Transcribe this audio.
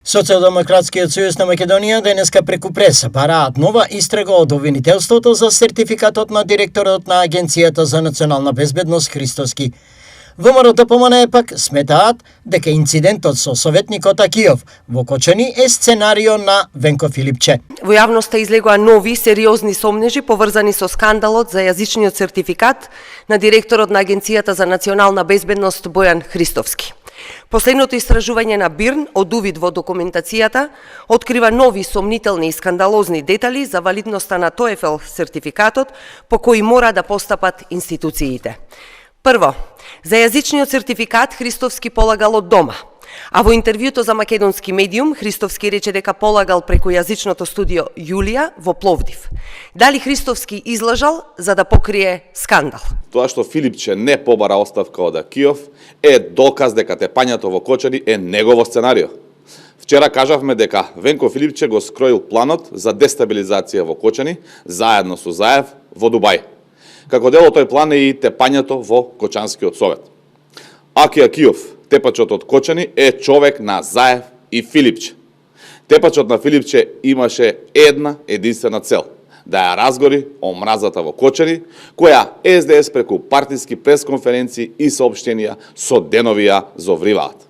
Социјалдемократскиот сојуз на Македонија денеска преку преса бараат нова истрага од обвинителството за сертификатот на директорот на Агенцијата за национална безбедност Христовски. ВМРО ДПМН пак сметаат дека инцидентот со советникот Акиов во Кочани е сценарио на Венко Филипче. Во јавноста излегоа нови сериозни сомнежи поврзани со скандалот за јазичниот сертификат на директорот на Агенцијата за национална безбедност Бојан Христовски. Последното истражување на БИРН од увид во документацијата открива нови сомнителни и скандалозни детали за валидноста на ТОЕФЛ сертификатот по кои мора да постапат институциите. Прво, за јазичниот сертификат Христовски полагал од дома, а во интервјуто за македонски медиум Христовски рече дека полагал преку јазичното студио Јулија во Пловдив. Дали Христовски излажал за да покрие скандал? Тоа што Филипче не побара оставка од Акиов е доказ дека тепањето во Кочани е негово сценарио. Вчера кажавме дека Венко Филипче го скроил планот за дестабилизација во Кочани заедно со Заев во Дубај. Како дел од тој план е и тепањето во Кочанскиот совет. Аки Акиов, тепачот од Кочани, е човек на Заев и Филипче. Тепачот на Филипче имаше една единствена цел – да ја разгори омразата во Кочани, која СДС преку партиски пресконференции и соопштенија со денови ја зовриваат.